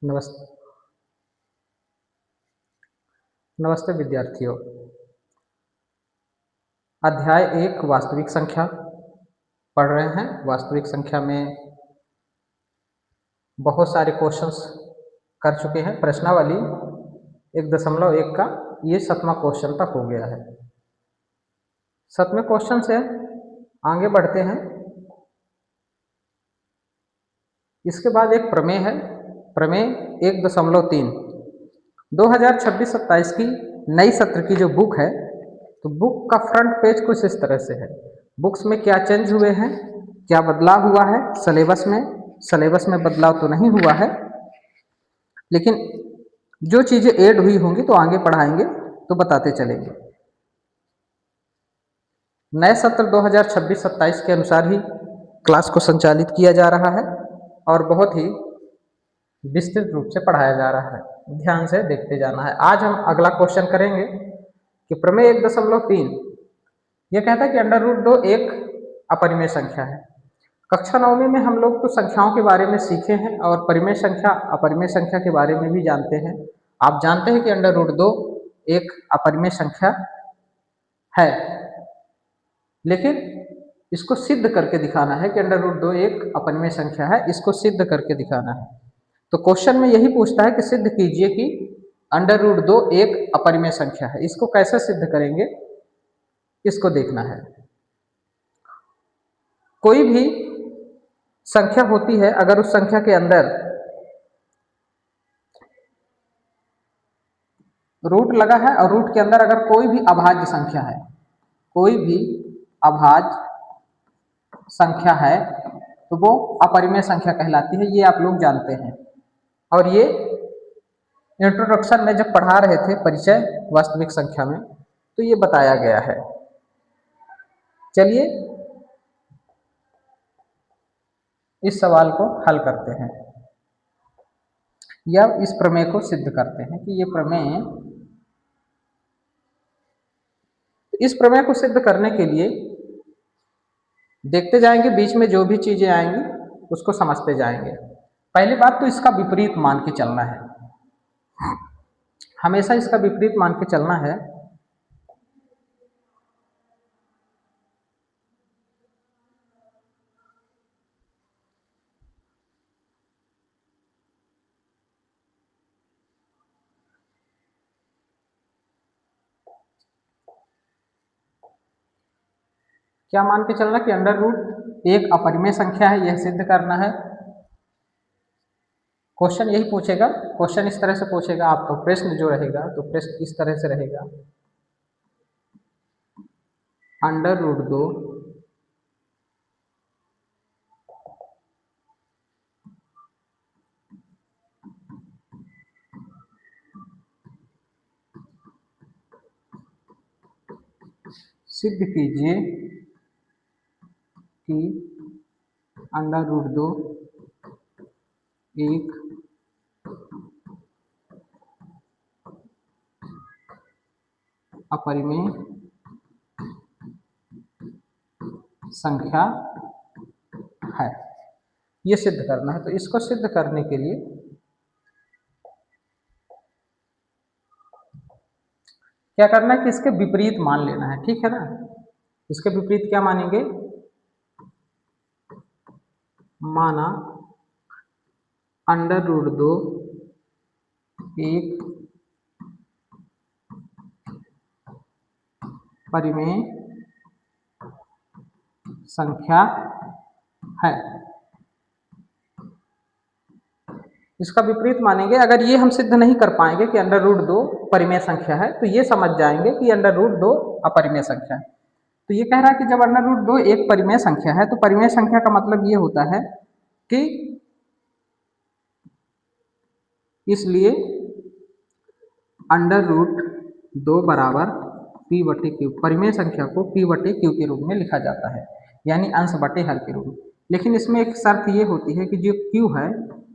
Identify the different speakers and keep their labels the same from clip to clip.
Speaker 1: नमस्ते। नमस्ते विद्यार्थियों। अध्याय 1 वास्तविक संख्या पढ़ रहे हैं। वास्तविक संख्या में बहुत सारे क्वेश्चंस कर चुके हैं। प्रश्नावली 1.1 का ये 7वां क्वेश्चन तक हो गया है। 7वें क्वेश्चन से आगे बढ़ते हैं। इसके बाद एक प्रमेय है, प्रमेय 1.3। 2026-27 की नई सत्र की जो बुक है, तो बुक का फ्रंट पेज कुछ इस तरह से है। बुक्स में क्या चेंज हुए हैं, क्या बदलाव हुआ है सिलेबस में बदलाव तो नहीं हुआ है, लेकिन जो चीज़ें ऐड हुई होंगी तो आगे पढ़ाएंगे तो बताते चलेंगे। नए सत्र 2026-27 के अनुसार ही क्लास को संचालित किया जा रहा है और बहुत ही विस्तृत रूप से पढ़ाया जा रहा है। ध्यान से देखते जाना है। आज हम अगला क्वेश्चन करेंगे कि प्रमेय 1.3 यह कहता है कि अंडर रूट 2 एक अपरिमेय संख्या है। कक्षा 9वीं में हम लोग तो संख्याओं के बारे में सीखे हैं और परिमेय संख्या अपरिमेय संख्या के बारे में भी जानते हैं। आप जानते हैं कि अंडर रूट 2 एक अपरिमेय संख्या है, लेकिन इसको सिद्ध करके दिखाना है कि अंडर रूट 2 एक अपरिमेय संख्या है। इसको सिद्ध करके दिखाना है। तो क्वेश्चन में यही पूछता है कि सिद्ध कीजिए कि अंडर रूट 2 एक अपरिमेय संख्या है। इसको कैसे सिद्ध करेंगे, इसको देखना है। कोई भी संख्या होती है, अगर उस संख्या के अंदर रूट लगा है और रूट के अंदर अगर कोई भी अभाज्य संख्या है, कोई भी अभाज्य संख्या है, तो वो अपरिमेय संख्या कहलाती है। ये आप लोग जानते हैं और ये इंट्रोडक्शन में जब पढ़ा रहे थे परिचय वास्तविक संख्या में, तो ये बताया गया है। चलिए इस सवाल को हल करते हैं या इस प्रमेय को सिद्ध करते हैं कि ये प्रमेय, इस प्रमेय को सिद्ध करने के लिए देखते जाएंगे, बीच में जो भी चीजें आएंगी उसको समझते जाएंगे। पहली बात तो इसका विपरीत मान के चलना है, हमेशा इसका विपरीत मान के चलना है। क्या मान के चलना कि अंडर रूट एक अपरिमेय संख्या है, यह सिद्ध करना है। क्वेश्चन यही पूछेगा, क्वेश्चन इस तरह से पूछेगा आपको, प्रश्न जो रहेगा तो प्रश्न इस तरह से रहेगा, अंडर रूट 2 सिद्ध कीजिए कि अंडर रूट 2 एक अपरिमेय संख्या है। ये सिद्ध करना है। तो इसको सिद्ध करने के लिए क्या करना है कि इसके विपरीत मान लेना है, ठीक है ना। इसके विपरीत क्या मानेंगे, माना अंडर रूट 2 एक परिमेय संख्या है। इसका विपरीत मानेंगे। अगर ये हम सिद्ध नहीं कर पाएंगे कि अंडर रूट 2 परिमेय संख्या है, तो ये समझ जाएंगे कि अंडर रूट 2 अपरिमेय संख्या है। तो ये कह रहा है कि जब अंडर रूट 2 एक परिमेय संख्या है, तो परिमेय संख्या का मतलब ये होता है कि इसलिए अंडर रूट 2 बराबर पी बटे क्यू, परिमेय संख्या को पी बटे क्यू के रूप में लिखा जाता है, यानी अंश बटे हर के रूप में। लेकिन इसमें एक शर्त ये होती है कि जो क्यू है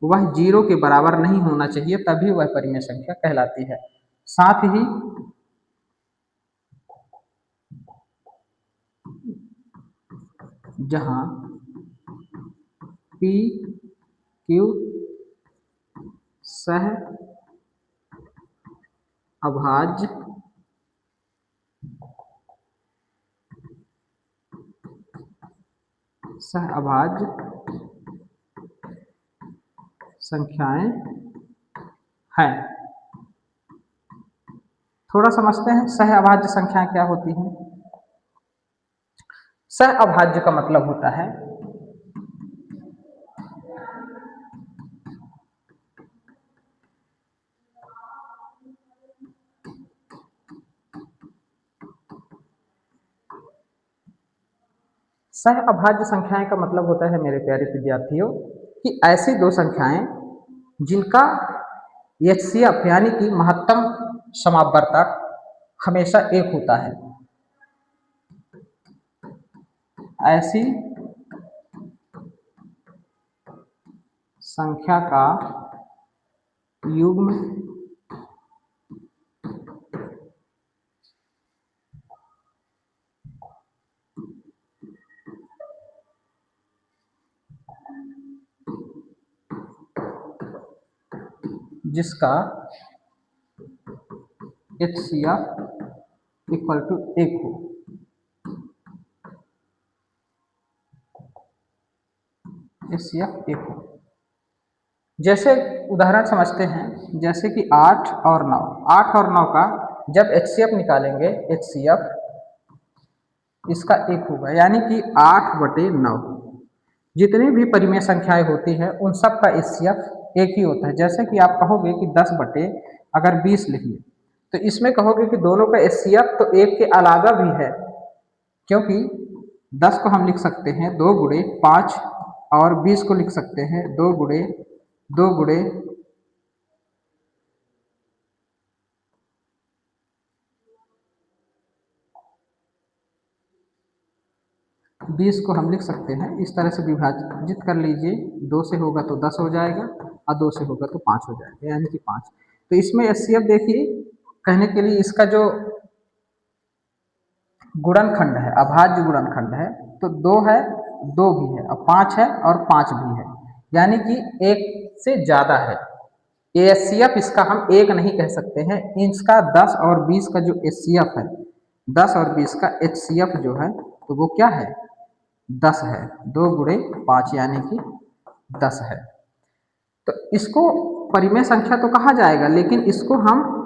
Speaker 1: वह 0 के बराबर नहीं होना चाहिए, तभी वह परिमेय संख्या कहलाती है। साथ ही जहां पी क्यू सह अभाज्य संख्याएं हैं। थोड़ा समझते हैं सह अभाज्य संख्याएं क्या होती हैं। सह अभाज्य का मतलब होता है सह अभाज्य संख्याएं का मतलब होता है मेरे प्यारे विद्यार्थियों कि ऐसी दो संख्याएं जिनका एचसीएफ यानी कि महत्तम समापवर्तक हमेशा एक होता है। ऐसी संख्या का युग्म जिसका HCF इक्वल टू 1 हो। HCF 1 हो। जैसे उदाहरण समझते हैं, जैसे कि 8 और 9, 8 और 9 का जब HCF निकालेंगे, HCF इसका 1 होगा, यानी कि 8/9। जितनी भी परिमेय संख्याएं होती हैं उन सब का HCF एक ही होता है। जैसे कि आप कहोगे कि 10/20 लिखिए, तो इसमें कहोगे कि दोनों का HCF तो एक के अलावा भी है, क्योंकि 10 को हम लिख सकते हैं 2 × 5 और 20 को लिख सकते हैं 2 × 20 को हम लिख सकते हैं। इस तरह से विभाजित कर लीजिए। 2 से होगा तो 10 हो जाएगा और 2 से होगा तो 5 हो जाएगा, यानी कि 5। तो इसमें HCF देखिए, कहने के लिए इसका जो गुणनखंड है, अभाज्य गुणनखंड है, तो 2 है, 2 भी है, और 5 है और 5 भी है, यानी कि एक से ज़्यादा है। HCF इसका हम एक नहीं कह सकते हैं। इसका 10 और 20 का जो HCF है, 10 और 20 का HCF जो है, तो वो क्या है? 10 है। 2 × 5 यानी कि 10 है। तो इसको परिमेय संख्या तो कहा जाएगा, लेकिन इसको हम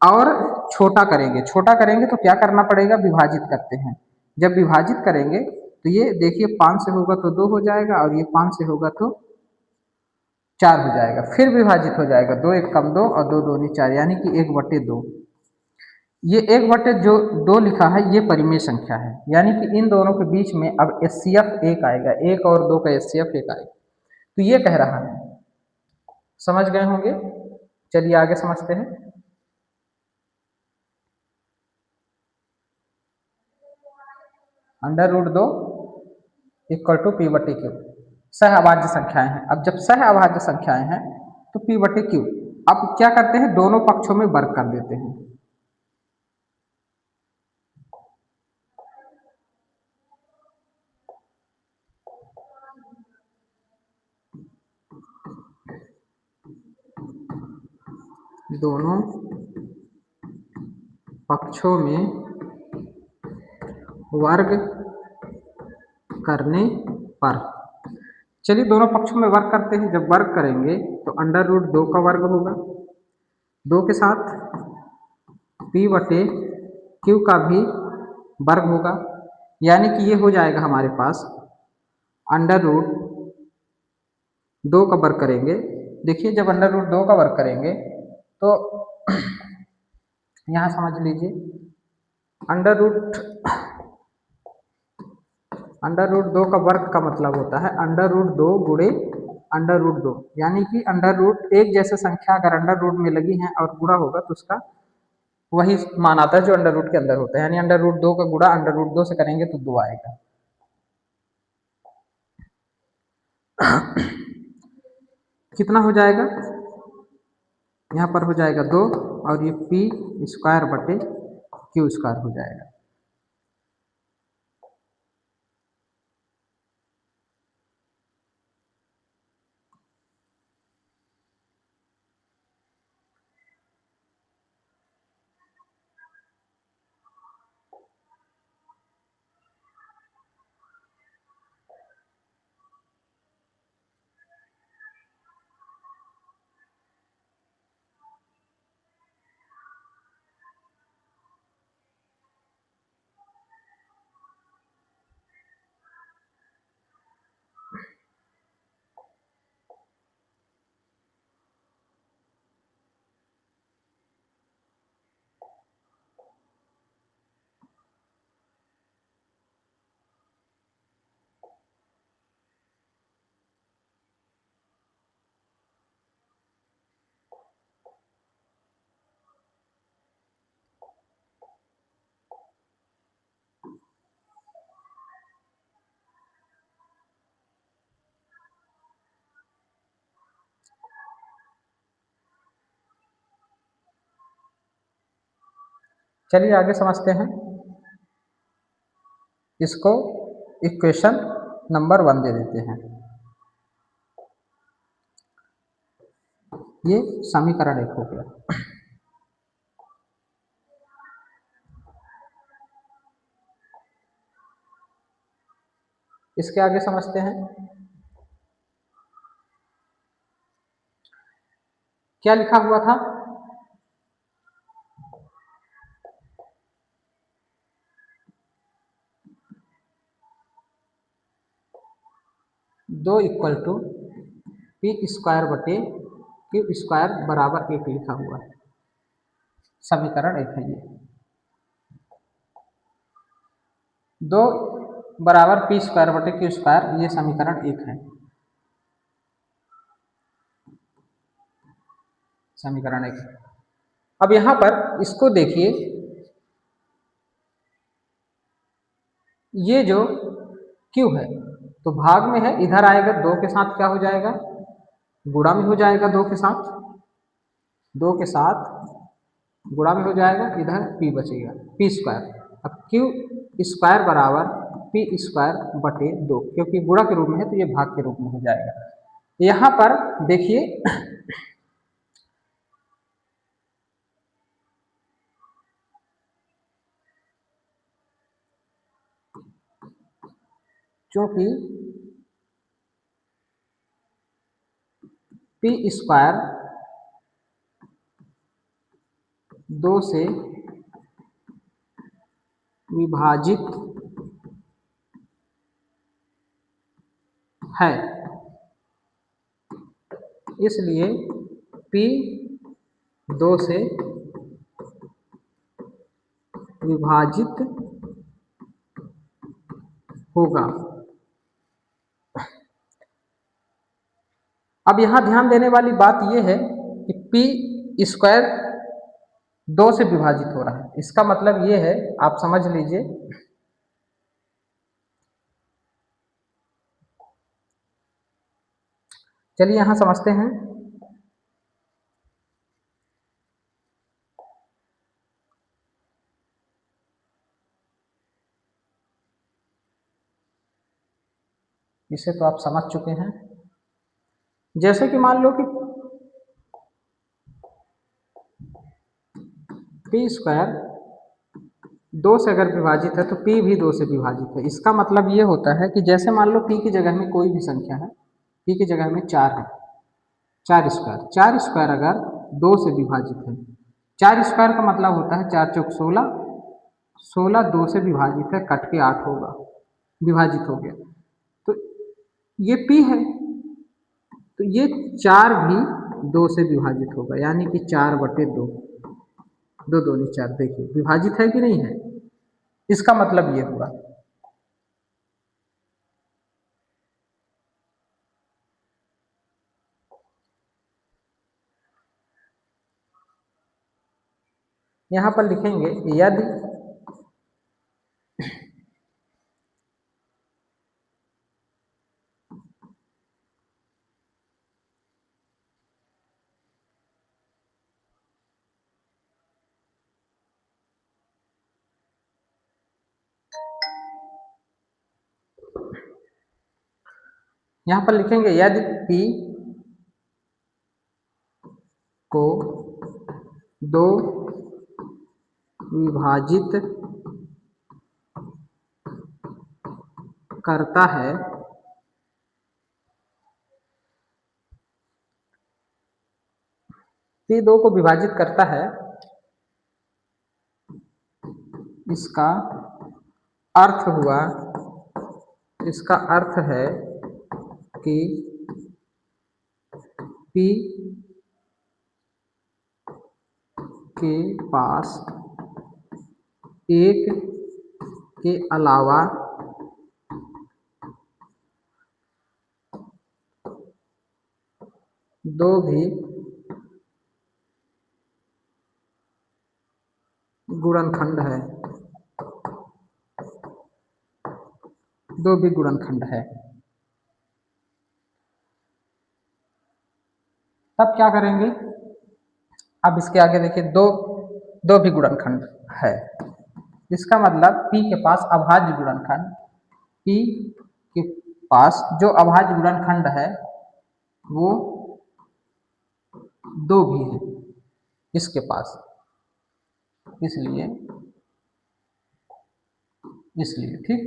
Speaker 1: और छोटा करेंगे। छोटा करेंगे तो क्या करना पड़ेगा? विभाजित करते हैं। जब विभाजित करेंगे तो ये देखिए 5 से होगा तो 2 हो जाएगा, और ये 5 से होगा तो 4 हो जाएगा। फिर विभाजित हो जाएगा, 2 × 1 = 2 और 2 × 2 = 4, यानी कि 1/2। ये 1/2 लिखा है, ये परिमेय संख्या है, यानी कि इन दोनों के बीच में अब HCF 1 आएगा। 1 और 2 का HCF 1 आएगा। तो ये कह रहा है, समझ गए होंगे। चलिए आगे समझते हैं। √2 = P/Q सह अभाज्य संख्याएं हैं। अब जब सह अभाज्य संख्याएं हैं तो P/Q। अब क्या करते हैं? दोनों पक्षों में वर्ग कर देते हैं। दोनों पक्षों में वर्ग करने पर, चलिए दोनों पक्षों में वर्ग करते हैं। जब वर्ग करेंगे तो √2 का वर्ग होगा, 2 के साथ P/Q का भी वर्ग होगा, यानी कि ये हो जाएगा हमारे पास √2 का वर्ग करेंगे। देखिए जब √2 का वर्ग करेंगे तो यहाँ समझ लीजिए, √2 का वर्ग का मतलब होता है √2 × √2, यानी कि एक जैसे संख्या अगर अंडर रूट में लगी है और गुणा होगा तो उसका वही मान आता है जो अंडर रूट के अंदर होता है, यानी √2 का गुणा √2 से करेंगे तो 2 आएगा। कितना हो जाएगा? यहाँ पर हो जाएगा 2, और ये P² हो जाएगा। चलिए आगे समझते हैं। इसको इक्वेशन नंबर 1 दे देते हैं। ये समीकरण 1 हो गया। इसके आगे समझते हैं। क्या लिखा हुआ था? दो इक्वल टू पी स्क्वायर बटे क्यू स्क्वायर बराबर 1 लिखा हुआ है। समीकरण 1 है ये। दो बराबर पी स्क्वायर बटे क्यू स्क्वायर, ये समीकरण 1 है। समीकरण 1। अब यहाँ पर इसको देखिए, ये जो क्यू है तो भाग में है, इधर आएगा 2 के साथ क्या हो जाएगा? गुणा में हो जाएगा 2 के साथ, 2 के साथ गुणा में हो जाएगा, इधर p बचेगा, पी स्क्वायर। अब क्यू स्क्वायर बराबर पी स्क्वायर बटे 2, क्योंकि गुणा के रूप में है तो ये भाग के रूप में हो जाएगा। यहाँ पर देखिए क्योंकि पी स्क्वायर 2 से विभाजित है, इसलिए P 2 से विभाजित होगा। अब यहाँ ध्यान देने वाली बात यह है कि P स्क्वायर 2 से विभाजित हो रहा है, इसका मतलब ये है, आप समझ लीजिए, चलिए यहाँ समझते हैं। इसे तो आप समझ चुके हैं। जैसे कि मान लो कि पी स्क्वायर 2 से अगर विभाजित है तो p भी 2 से विभाजित है। इसका मतलब ये होता है कि जैसे मान लो p की जगह में कोई भी संख्या है, p की जगह में 4 है, 4 स्क्वायर, 4 स्क्वायर अगर 2 से विभाजित है, 4 स्क्वायर का मतलब होता है 4 चौक 16, 16 2 से विभाजित है, कट के 8 होगा, विभाजित हो गया, तो ये p है, तो ये 4 भी 2 से विभाजित होगा, यानी कि 4 बटे 2, 2 दूनी 4। देखिए विभाजित है कि नहीं है, इसका मतलब ये हुआ। यहाँ पर लिखेंगे यदि यहाँ पर लिखेंगे यदि p को 2 विभाजित करता है p 2 को विभाजित करता है, इसका अर्थ हुआ, इसका अर्थ है कि p के पास एक के अलावा दो भी गुणनखंड है, दो भी गुणनखंड है। तब क्या करेंगे? अब इसके आगे देखिए, दो भी गुणनखंड, है। इसका मतलब P के पास अभाज्य गुणनखंड, P के पास जो अभाज्य गुणनखंड है वो 2 भी है इसके पास, इसलिए ठीक।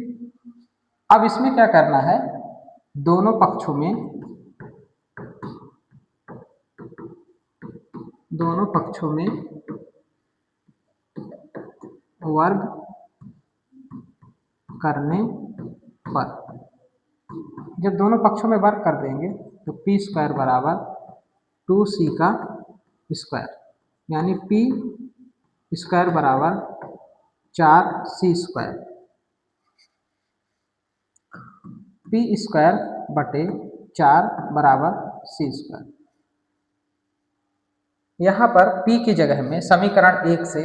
Speaker 1: अब इसमें क्या करना है, दोनों पक्षों में वर्ग करने पर, जब दोनों पक्षों में वर्ग कर देंगे तो पी स्क्वायर बराबर 2c का स्क्वायर, यानी पी स्क्वायर बराबर 4c स्क्वायर, पी स्क्वायर बटे 4 बराबर c स्क्वायर। यहाँ पर P की जगह में समीकरण 1 से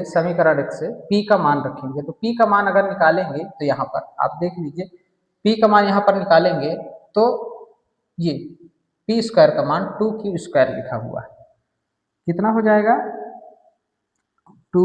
Speaker 1: P का मान रखेंगे, तो P का मान अगर निकालेंगे तो यहाँ पर आप देख लीजिए, P का मान यहाँ पर निकालेंगे तो ये P स्क्वायर का मान 2q स्क्वायर लिखा हुआ है, कितना हो जाएगा 2